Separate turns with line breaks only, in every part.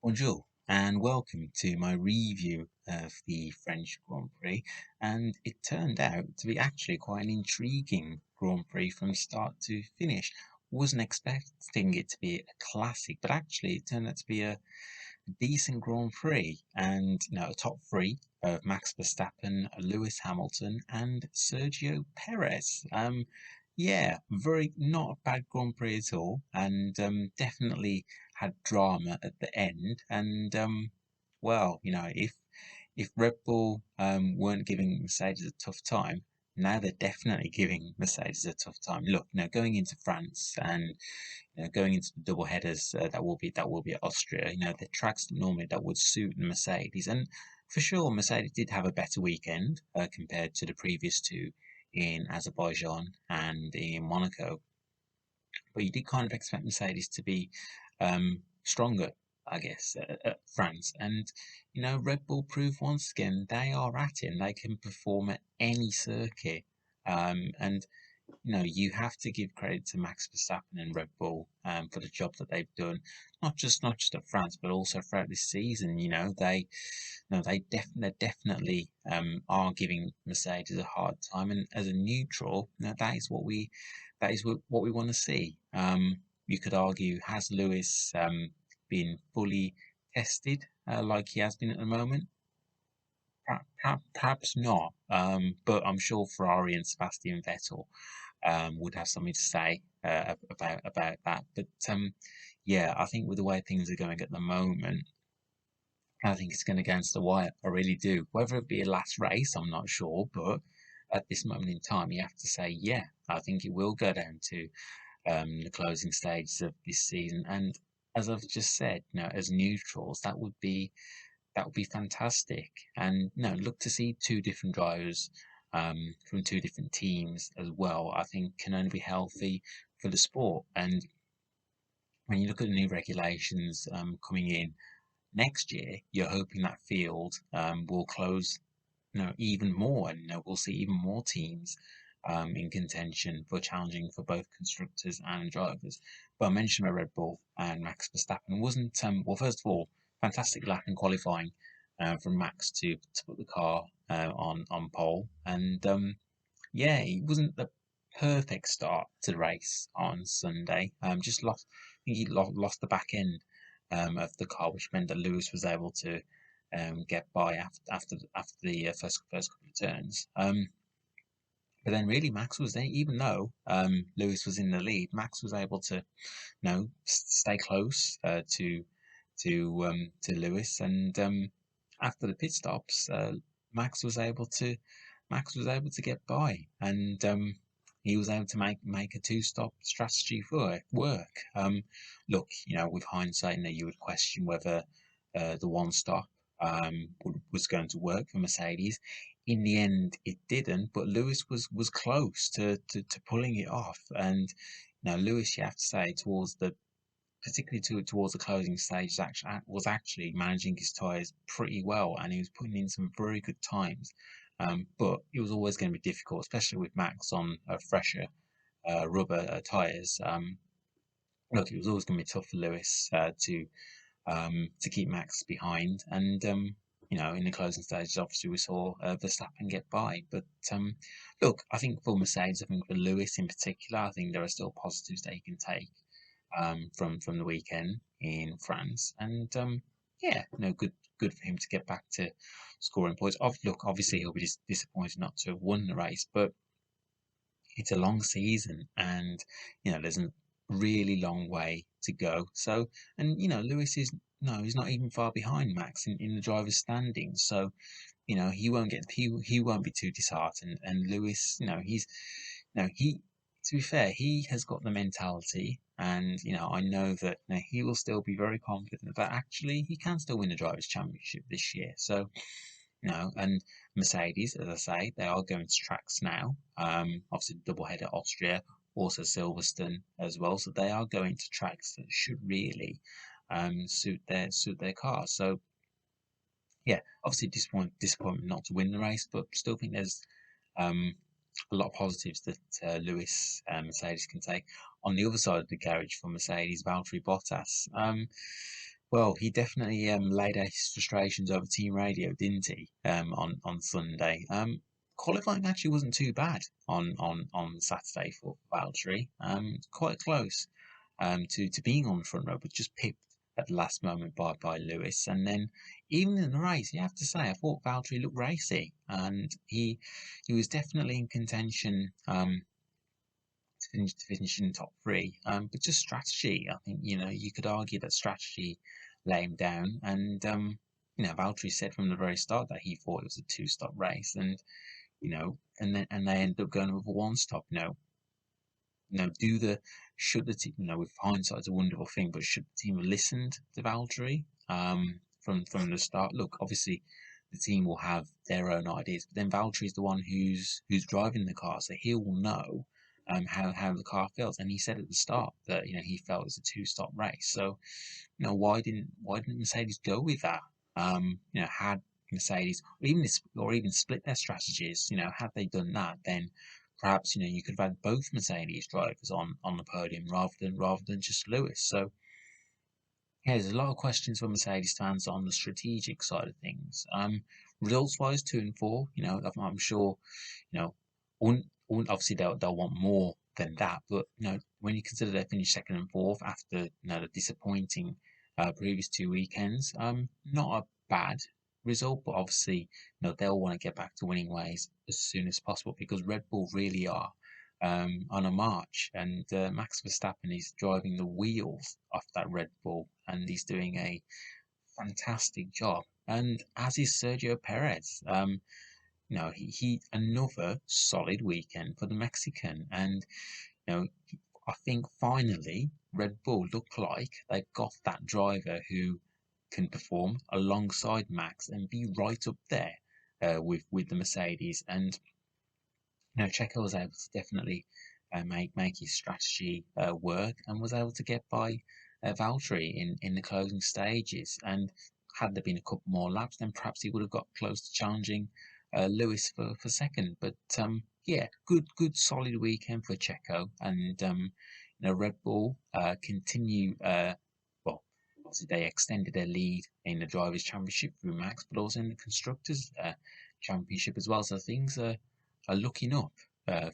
Bonjour and welcome to my review of the French Grand Prix, and it turned out to be actually quite an intriguing Grand Prix from start to finish. Wasn't expecting it to be a classic, but actually it turned out to be a decent Grand Prix, and a top three of Max Verstappen, Lewis Hamilton, and Sergio Perez. Yeah, very not a bad Grand Prix at all, and definitely had drama at the end. And well, if Red Bull weren't giving Mercedes a tough time, now they're definitely giving Mercedes a tough time. Look, going into France and going into the double headers that will be at Austria. The tracks normally that would suit the Mercedes, and for sure Mercedes did have a better weekend compared to the previous two in Azerbaijan and in Monaco. But you did kind of expect Mercedes to be stronger, I guess, at France. And Red Bull proved once again they are at it and they can perform at any circuit. And you have to give credit to Max Verstappen and Red Bull for the job that they've done, not just at France, but also throughout this season. They definitely are giving Mercedes a hard time, and as a neutral, that is what we want to see. You could argue, has Lewis been fully tested like he has been at the moment? Perhaps not, but I'm sure Ferrari and Sebastian Vettel would have something to say about that. But yeah, I think with the way things are going at the moment, I think it's going to go against the wire. I really do. Whether it be a last race, I'm not sure, but at this moment in time, you have to say, yeah, I think it will go down to the closing stages of this season. And as I've just said, as neutrals, that would be fantastic. And look to see two different drivers from two different teams as well. I think can only be healthy for the sport. And when you look at the new regulations coming in next year, you're hoping that field will close, even more, and we'll see even more teams in contention for challenging for both constructors and drivers. But I mentioned about Red Bull and Max Verstappen wasn't well. First of all, fantastic lap in qualifying from Max to put the car on pole, and yeah, it wasn't the perfect start to the race on Sunday. Just lost. I think he lost the back end of the car, which meant that Lewis was able to get by after the first couple of turns. But then really Max was there, even though Lewis was in the lead. Max was able to stay close to Lewis, and after the pit stops, Max was able to Max was able to get by, and he was able to make a two-stop strategy for work. Look, with hindsight, you would question whether the one stop was going to work for Mercedes. In the end, it didn't, but Lewis was close to pulling it off. And Lewis, you have to say, particularly towards the closing stage, was actually managing his tyres pretty well, and he was putting in some very good times. But it was always going to be difficult, especially with Max on fresher rubber tyres. Look, it was always going to be tough for Lewis to keep Max behind, and in the closing stages, obviously we saw Verstappen get by. But look, I think for Mercedes, I think for Lewis in particular, I think there are still positives that he can take from the weekend in France, and yeah, good for him to get back to scoring points. Look, obviously he'll be disappointed not to have won the race, but it's a long season, and there's a really long way to go. So, and Lewis is no, he's not even far behind Max in the driver's standings. So, he won't be too disheartened. And Lewis, he to be fair, he has got the mentality, and I know that he will still be very confident that actually he can still win the drivers' championship this year. So, and Mercedes, as I say, they are going to tracks now. Obviously, double header Austria, also Silverstone as well. So they are going to tracks that should really suit their cars. So yeah, obviously disappointment not to win the race, but still think there's a lot of positives that Lewis and Mercedes can take. On the other side of the garage for Mercedes, Valtteri Bottas. Well, he definitely laid out his frustrations over team radio, didn't he? On Sunday. Qualifying actually wasn't too bad on Saturday for Valtteri. Quite close to being on the front row, but just pipped at the last moment by Lewis. And then even in the race, you have to say, I thought Valtteri looked racy, and he was definitely in contention. To finish in top three. But just strategy, I think you could argue that strategy let him down. And Valtteri said from the very start that he thought it was a two-stop race, and and they ended up going with a one-stop. Do the should the team, with hindsight, it's a wonderful thing, but should the team have listened to Valtteri from the start? Look, obviously the team will have their own ideas, but then Valtteri is the one who's driving the car, so he will know how the car feels. And he said at the start that he felt it was a two-stop race. So why didn't Mercedes go with that? Had Mercedes or even split their strategies, had they done that, then perhaps you could have had both Mercedes drivers on the podium rather than just Lewis. So yeah, there's a lot of questions for Mercedes fans on the strategic side of things. Results wise, 2 and 4, I'm sure, you know, obviously they'll want more than that, but when you consider they finished second and fourth after the disappointing previous 2 weekends, not a bad result, but obviously they'll want to get back to winning ways as soon as possible because Red Bull really are on a march, and Max Verstappen is driving the wheels off that Red Bull, and he's doing a fantastic job. And as is Sergio Perez. He another solid weekend for the Mexican, and you know, I think finally Red Bull look like they've got that driver who can perform alongside Max and be right up there with the Mercedes. And Checo was able to definitely make his strategy work and was able to get by Valtteri in the closing stages. And had there been a couple more laps, then perhaps he would have got close to challenging Lewis for second. But yeah, good solid weekend for Checo, and Red Bull continue. Well, obviously they extended their lead in the drivers' championship through Max, but also in the constructors' championship as well. So things are looking up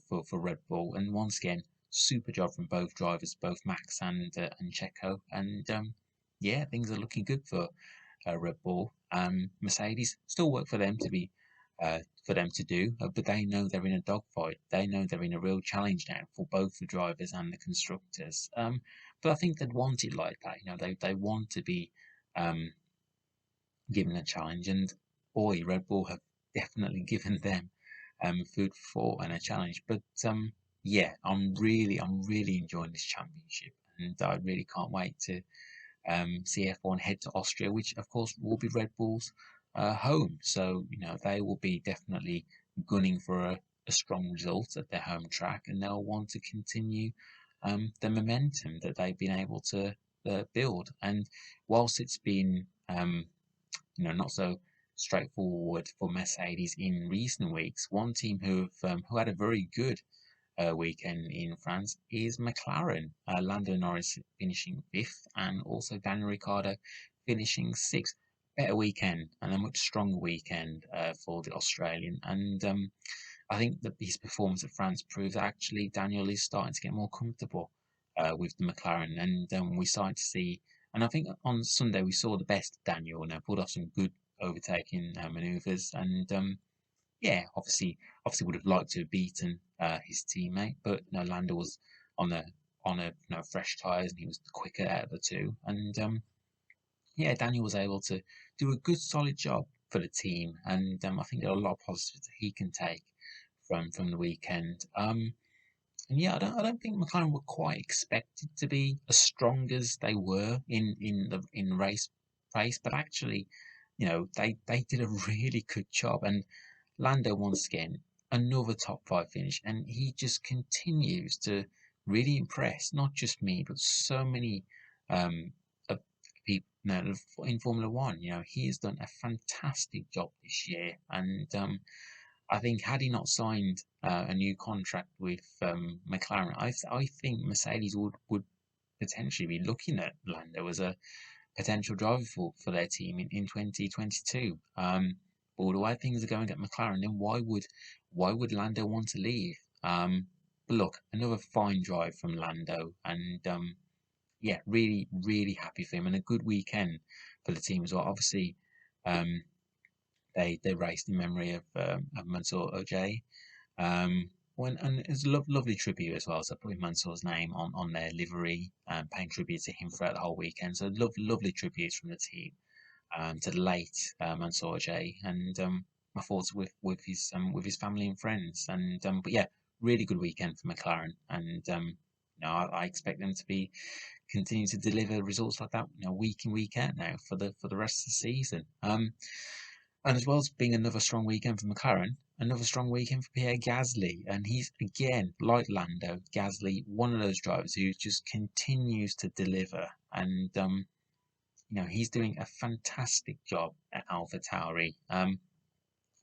for Red Bull, and once again, super job from both drivers, both Max and Checo, and yeah, things are looking good for Red Bull. Mercedes still work for them to do, but they know they're in a dogfight. They know they're in a real challenge now for both the drivers and the constructors. But I think they'd want it like that. They want to be um, given a challenge, and boy, Red Bull have definitely given them food for thought and a challenge. But yeah, I'm really enjoying this championship, and I really can't wait to see F1 head to Austria, which of course will be Red Bull's home. So they will be definitely gunning for a strong result at their home track, and they'll want to continue the momentum that they've been able to build. And whilst it's been not so straightforward for Mercedes in recent weeks, one team who had a very good weekend in France is McLaren. Lando Norris finishing fifth, and also Daniel Ricciardo finishing sixth. Better weekend and a much stronger weekend for the Australian. And I think that his performance at France proves that actually Daniel is starting to get more comfortable with the McLaren, and we started to see. And I think on Sunday we saw the best of Daniel. Now pulled off some good overtaking manoeuvres, and yeah, obviously would have liked to have beaten his teammate, but Lando was on a fresh tyres, and he was the quicker out of the two. And yeah, Daniel was able to do a good solid job for the team, and I think there are a lot of positives that he can take from the weekend. And yeah, I don't think McLaren were quite expected to be as strong as they were in race, but actually, they did a really good job. And Lando once again, another top five finish, and he just continues to really impress not just me, but so many of people in Formula One. He has done a fantastic job this year, and I think had he not signed a new contract with McLaren, I think Mercedes would potentially be looking at Lando as potential driver for their team in 2022. But the way things are going at McLaren, then why would Lando want to leave? But look, another fine drive from Lando, and yeah, really, really happy for him, and a good weekend for the team as well. Obviously, um, they raced in memory of Mansour Ojay. And it's a lovely tribute as well. So putting Mansour's name on their livery, paying tribute to him throughout the whole weekend. So lovely tributes from the team to the late Mansour Ojay, and my thoughts with his family and friends. And but yeah, really good weekend for McLaren, and I expect them to be continue to deliver results like that, week in week out now for the rest of the season. And as well as being another strong weekend for McLaren, another strong weekend for Pierre Gasly. And he's, again, like Lando, Gasly, one of those drivers who just continues to deliver. And, he's doing a fantastic job at AlphaTauri.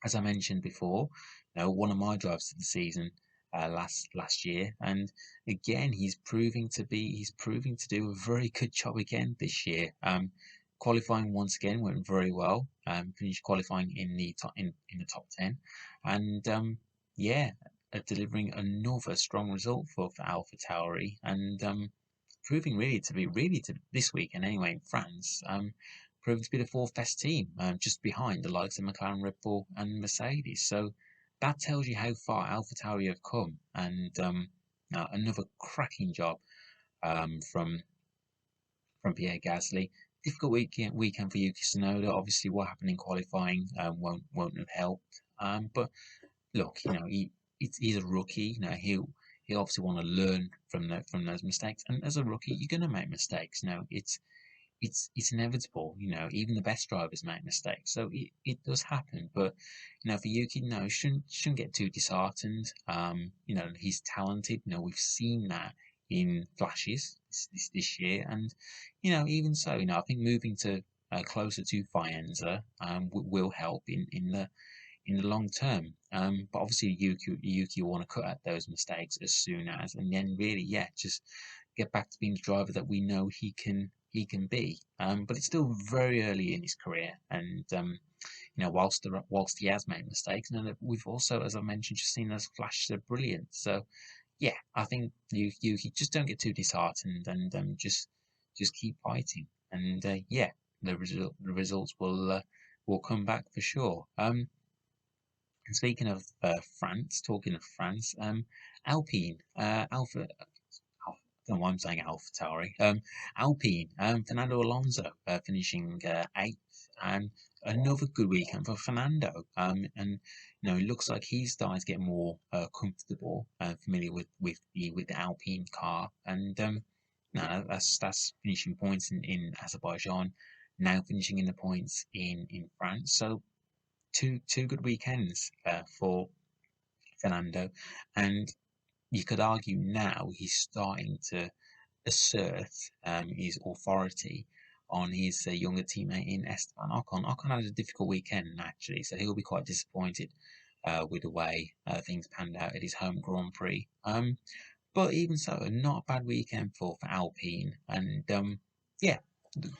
As I mentioned before, one of my drives of the season last year, and again he's proving to do a very good job again this year. Qualifying once again went very well. Finished qualifying in the top 10, and yeah, delivering another strong result for AlphaTauri, and proving really to this weekend anyway in France. Proving to be the fourth best team, just behind the likes of McLaren, Red Bull, and Mercedes. So that tells you how far AlphaTauri have come, and another cracking job from Pierre Gasly. Difficult weekend for Yuki Tsunoda. Obviously, what happened in qualifying won't have helped. But look, he's a rookie. He'll obviously want to learn from those mistakes. And as a rookie, you're going to make mistakes. It's inevitable. Even the best drivers make mistakes, so it does happen. But for Yuki, no, shouldn't get too disheartened. He's talented. We've seen that in flashes this year, and even so, I think moving to closer to Faenza will help in the long term. But obviously, Yuki will want to cut out those mistakes as soon as, and then really, yeah, just get back to being the driver that we know he can be. But it's still very early in his career, and whilst he has made mistakes, and we've also, as I mentioned, just seen those flashes of brilliance. So yeah, I think you just don't get too disheartened, and just keep fighting, and yeah, the results will come back for sure. And speaking of talking of France, Alpine, I don't know why I'm saying AlphaTauri. Alpine, Fernando Alonso finishing eighth, and another good weekend for Fernando. And it looks like he's starting to get more comfortable, familiar with the Alpine car, and no, that's finishing points in Azerbaijan, now finishing in the points in France. So two good weekends for Fernando, and you could argue now he's starting to assert his authority on his younger teammate in Esteban Ocon. Ocon had a difficult weekend actually, so he'll be quite disappointed with the way things panned out at his home Grand Prix. But even so, not a bad weekend for Alpine, and yeah,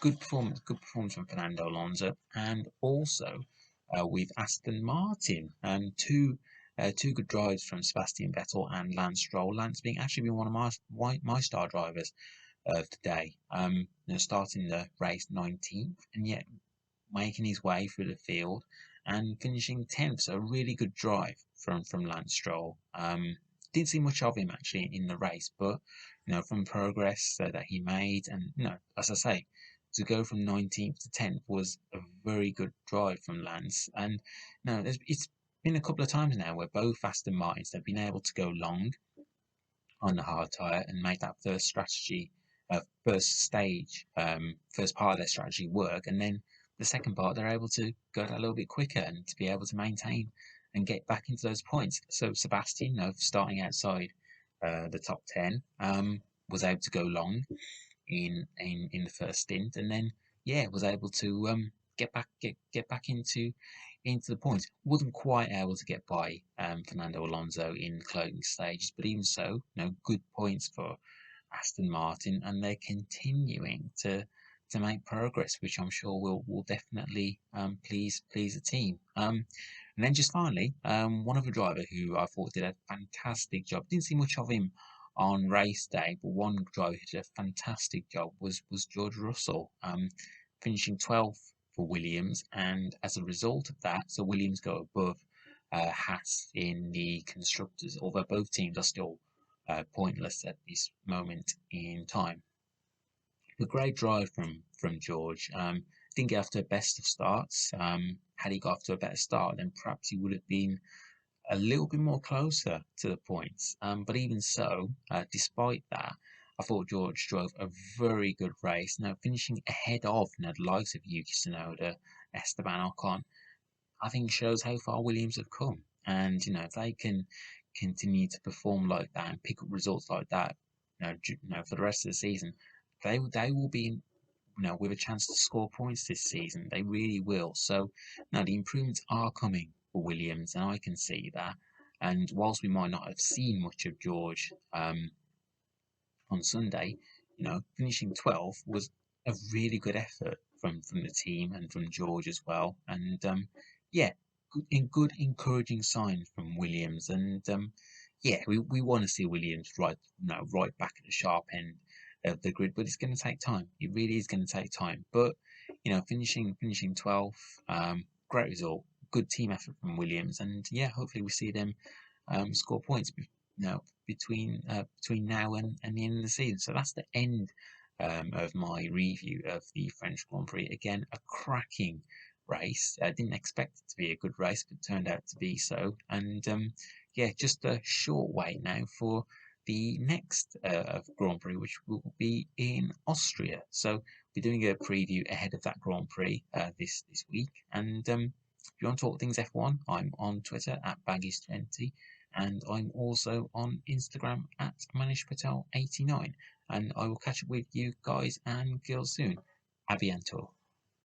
good performance from Fernando Alonso, and also with Aston Martin, two good drives from Sebastian Vettel and Lance Stroll. Lance actually being one of my star drivers of today. Starting the race 19th, and yet making his way through the field and finishing 10th. So a really good drive from Lance Stroll. Didn't see much of him actually in the race, but from progress that he made, and as I say, to go from 19th to 10th was a very good drive from Lance. And it's been a couple of times now where both Aston Martins have been able to go long on the hard tyre and make that first stage, first part of their strategy work, and then the second part they're able to go that a little bit quicker and to be able to maintain and get back into those points. So Sebastian, starting outside the top 10, was able to go long in the first stint, and then was able to get back into the points. Wasn't quite able to get by Fernando Alonso in the closing stages, but even so, good points for Aston Martin, and they're continuing to progress, which I'm sure will definitely please the team. And then just finally, one other driver who I thought did a fantastic job. Didn't see much of him on race day, but one driver who did a fantastic job was George Russell, finishing 12th for Williams, and as a result of that, so Williams go above Haas in the constructors, although both teams are still pointless at this moment in time. A great drive from George. Didn't get off to a best of starts. Had he got off to a better start, then perhaps he would have been a little bit more closer to the points. But even so, despite that, I thought George drove a very good race. Now finishing ahead of the likes of Yuki Tsunoda, Esteban Ocon, I think shows how far Williams have come. And if they can continue to perform like that and pick up results like that, for the rest of the season, they will be with a chance to score points this season. They really will. So now the improvements are coming for Williams, and I can see that. And whilst we might not have seen much of George on Sunday, finishing 12th was a really good effort from the team and from George as well. And yeah, good encouraging signs from Williams. And yeah, we want to see Williams right back at the sharp end of the grid, but it's going to take time. It really is going to take time. But finishing 12th, great result, good team effort from Williams, and yeah, hopefully we see them score points between now and the end of the season. So that's the end of my review of the French Grand Prix. Again, a cracking race. I didn't expect it to be a good race, but turned out to be so. And yeah, just a short wait now for the next Grand Prix, which will be in Austria. So we're doing a preview ahead of that Grand Prix this week. And if you want to talk things F1, I'm on Twitter at Baggies20, and I'm also on Instagram at ManishPatel89. And I will catch up with you guys and girls soon. A bientôt.